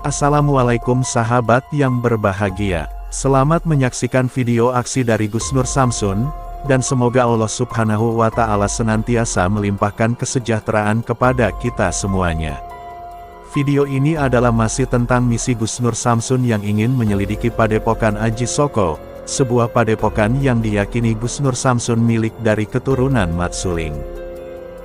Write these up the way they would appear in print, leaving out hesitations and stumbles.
Assalamualaikum sahabat yang berbahagia. Selamat menyaksikan video aksi dari Gus Nur Samsun, dan semoga Allah Subhanahu wa Ta'ala senantiasa melimpahkan kesejahteraan kepada kita semuanya. Video ini adalah masih tentang misi Gus Nur Samsun yang ingin menyelidiki Padepokan Aji Soko, sebuah padepokan yang diyakini Gus Nur Samsun milik dari keturunan Mat Suling.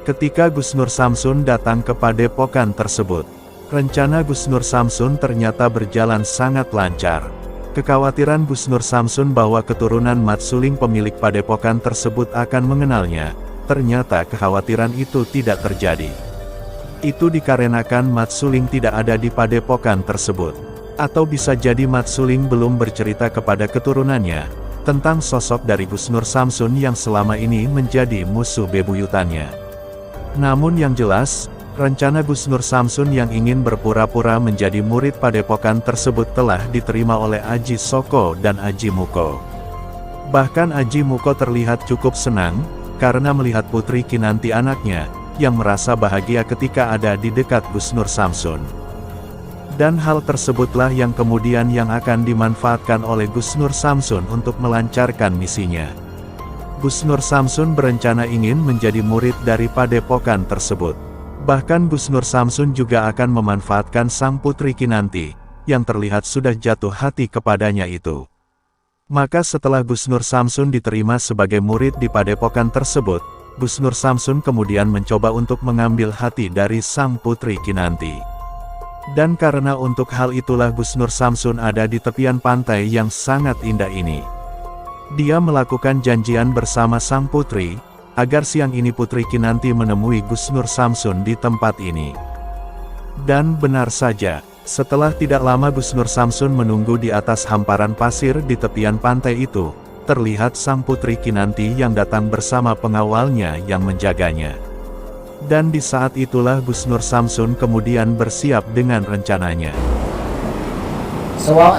Ketika Gus Nur Samsun datang ke padepokan tersebut, rencana Gus Nur Samsun ternyata berjalan sangat lancar. Kekhawatiran Gus Nur Samsun bahwa keturunan Mat Suling pemilik padepokan tersebut akan mengenalnya, ternyata kekhawatiran itu tidak terjadi. Itu dikarenakan Mat Suling tidak ada di padepokan tersebut. Atau bisa jadi Mat Suling belum bercerita kepada keturunannya, tentang sosok dari Gus Nur Samsun yang selama ini menjadi musuh bebuyutannya. Namun yang jelas, rencana Gus Nur Samsun yang ingin berpura-pura menjadi murid padepokan tersebut telah diterima oleh Aji Soko dan Aji Muko. Bahkan Aji Muko terlihat cukup senang, karena melihat Putri Kinanti anaknya, yang merasa bahagia ketika ada di dekat Gus Nur Samsun. Dan hal tersebutlah yang kemudian yang akan dimanfaatkan oleh Gus Nur Samsun untuk melancarkan misinya. Gus Nur Samsun berencana ingin menjadi murid dari padepokan tersebut. Bahkan Gus Nur Samsun juga akan memanfaatkan sang Putri Kinanti, yang terlihat sudah jatuh hati kepadanya itu. Maka setelah Gus Nur Samsun diterima sebagai murid di padepokan tersebut, Gus Nur Samsun kemudian mencoba untuk mengambil hati dari sang Putri Kinanti. Dan karena untuk hal itulah Gus Nur Samsun ada di tepian pantai yang sangat indah ini. Dia melakukan janjian bersama sang putri, agar siang ini Putri Kinanti menemui Gus Nur Samsun di tempat ini. Dan benar saja, setelah tidak lama Gus Nur Samsun menunggu di atas hamparan pasir di tepian pantai itu, terlihat sang Putri Kinanti yang datang bersama pengawalnya yang menjaganya. Dan di saat itulah Gus Nur Samsun kemudian bersiap dengan rencananya.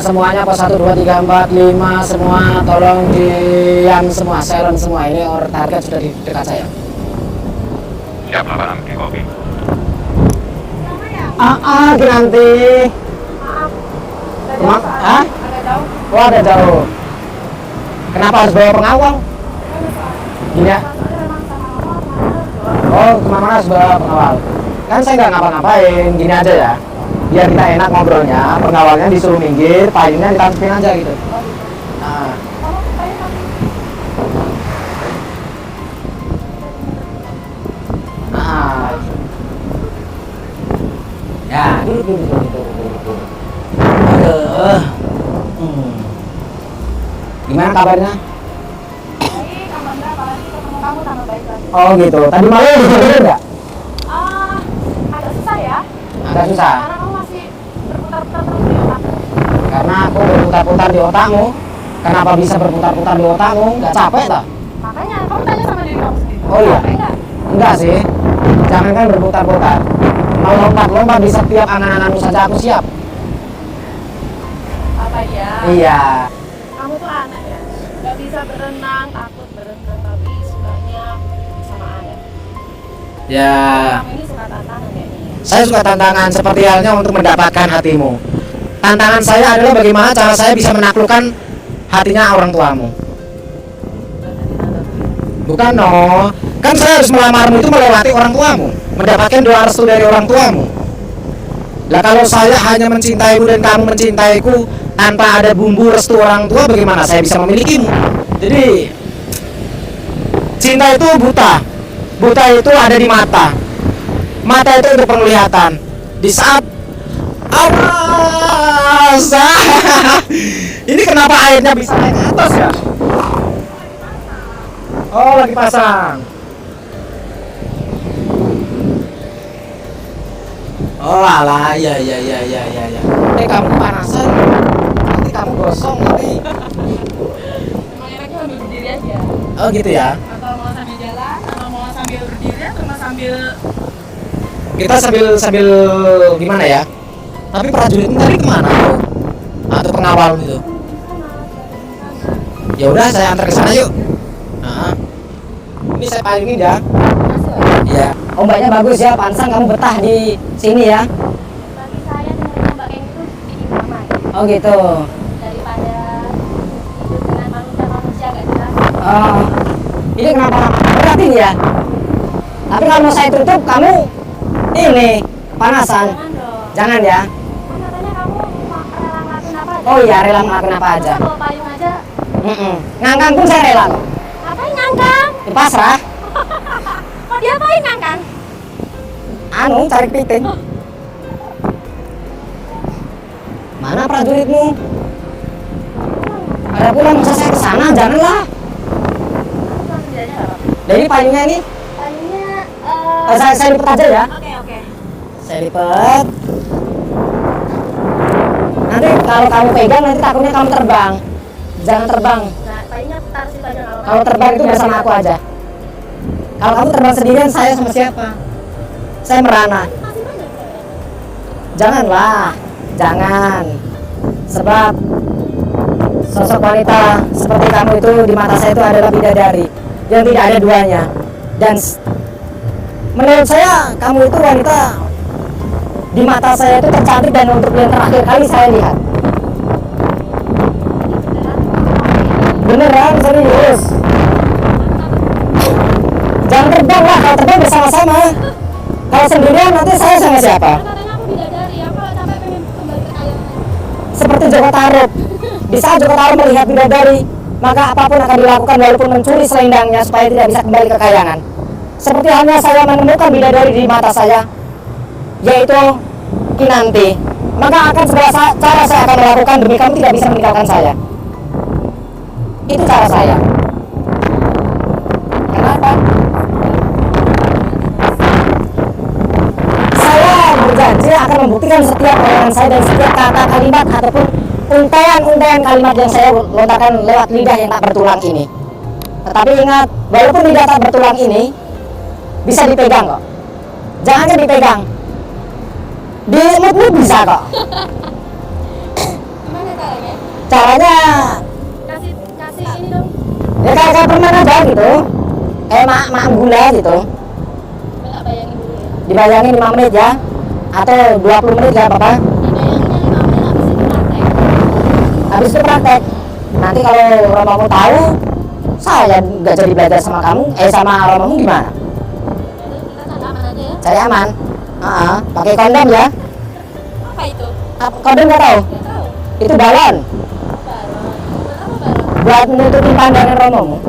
Semuanya pos 1, 2, 3, 4, 5 semua tolong diam semua, silent semua. Ini target sudah di dekat saya. Siap lapangan kopi. Kinanti. Maaf. Hah? Agak jauh. Oh, ada jauh. Kenapa harus bawa pengawal? Gini ya? Oh, kemana-mana harus bawa pengawal. Kan saya nggak ngapa-ngapain, gini aja ya. Biar kita enak ngobrolnya, pengawalnya disuruh minggir, payungnya ditangkepin aja gitu. Nah. Nah. Ya, duduk. Aduh. Gimana kabarnya? Baik, alhamdulillah, apalagi ketemu kamu tambah baik lagi. Oh gitu. Tadi malam bener nggak? Agak susah ya. Agak susah. Karena kamu masih berputar-putar terus di otak. Karena aku berputar-putar di otakmu. Kenapa bisa berputar-putar di otakmu? Nggak capek tak? Makanya kamu tanya sama diri kamu sendiri. Oh iya? Capek nggak? Enggak sih. Jangan kan berputar-putar. Mau lompat-lompat di setiap angan-anganmu saja aku siap. Apa iya? Iya. Kamu tuh aneh ya. Gak bisa berenang, takut berenang, tapi sukanya sama aneh. Ya. Kamu ini suka tantangan kayaknya. Saya suka tantangan seperti halnya untuk mendapatkan hatimu. Tantangan saya adalah bagaimana cara saya bisa menaklukkan hatinya orang tuamu. Bukan no. Kan saya harus melamarmu itu melewati orang tuamu, mendapatkan doa restu dari orang tuamu. Lah kalau saya hanya mencintaimu dan kamu mencintaiku tanpa ada bumbu restu orang tua, bagaimana saya bisa memilikimu? Jadi cinta itu buta. Buta itu ada di mata. Mata itu untuk penglihatan. Di saat awas, ini kenapa airnya bisa naik ke atas ya? Oh, lagi pasang. Oh alah, iya. Kamu kepanasan. Nanti kamu gosong nanti. Emang enaknya sambil berdiri aja. Oh gitu ya. Atau mau sambil jalan, atau mau sambil berdiri, atau mau sambil Kita sambil gimana ya? Tapi prajurit tadi kemana? Atau pengawal gitu? Ya udah, saya antar ke sana yuk. Nah, ini saya payungin ya. Iya. Ombaknya bagus ya, pansang kamu betah di sini ya. Bagi saya dengerin Mbak kayak gitu Oh gitu. daripada hidup dengan manusia gak jelas. Oh, ini kenapa berat ini ya? Tapi kalau mau saya tutup, kamu ini kepanasan. Jangan dong. Jangan ya. Kan katanya kamu rela ngelakuin apa aja. Oh iya, rela ngelakuin apa aja. Masa bawa payung aja. Ngangkang pun saya rela kok. Ngapain ngangkang? Ya, pasrah. Mau diapain ngangkang? Anu, cari kepiting. Mana prajuritmu? Ada pulang masa saya ke sana, janganlah. Langsung dia aja. Jadi payungnya ini, Payungnya saya lipet aja ya. oke. Saya lipet. Nanti kalau kamu pegang, nanti takutnya kamu terbang. Jangan terbang. Nah, payungnya taruh situ aja Kalau terbang itu bersama aku aja. Kalau kamu terbang sendirian, saya sama siapa? Saya merana. masih banyak kok. Janganlah, jangan. Sebab sosok wanita seperti kamu itu di mata saya itu adalah bidadari yang tidak ada duanya. Dan menurut saya kamu itu wanita di mata saya itu tercantik dan untuk yang terakhir kali saya lihat. Beneran, serius. Jangan terbang lah, kalau terbang bersama-sama. Kalau sendirian nanti saya sama siapa? Katanya aku bidadari, aku sampai pengen kembali ke kayangan. Seperti Joko Tarub. Di saat Joko Tarub melihat bidadari, maka apapun akan dilakukan walaupun mencuri selendangnya supaya tidak bisa kembali ke kayangan. Seperti halnya saya menemukan bidadari di mata saya, yaitu Kinanti. Maka akan segala cara saya akan melakukan demi kamu tidak bisa meninggalkan saya. Itu cara saya. Kenapa? Saya berjanji akan membuktikan setiap omongan saya dan setiap kata kalimat ataupun untaian kalimat yang saya lontarkan lewat lidah yang tak bertulang ini. Tetapi ingat, walaupun lidah tak bertulang ini bisa dipegang kok. Jangan aja dipegang. Di mood bisa kok. Gimana caranya? Caranya Kasih ini dong. ya kayak permen aja gitu. Kayak mak gula gitu. Coba tak bayangin dulu ya. Dibayangin 5 menit ya. Atau 20 menit gak apa-apa. Dibayanginnya 5 menit habis itu praktek. Habis itu praktek. Nanti kalau Romamu tahu, saya nggak jadi belajar sama kamu, sama Romamu gimana? Jadi kita cari aman aja ya. Cari aman. Pakai kondom ya. Apa itu? Kondom nggak tahu? Gak tahu. Itu balon Balon. Buat apa balon? buat menutupin pandangan Romamu. Oh,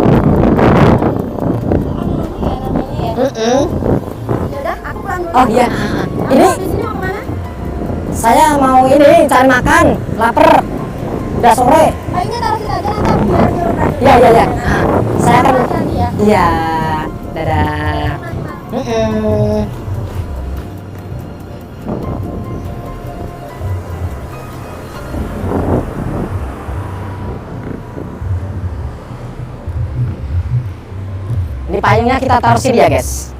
ya namanya ya. Yaudah, aku pulang dulu. Oh iya. Kamu Ini di sini mau kemana? saya mau ini cari makan, lapar. Udah sore. Payungnya taruh situ aja, nanti aku biar nyuruh prajurit. Iya. Saya akan. Hati-hati ya. Iya. Dadah. Ini payungnya kita taruh sini ya guys.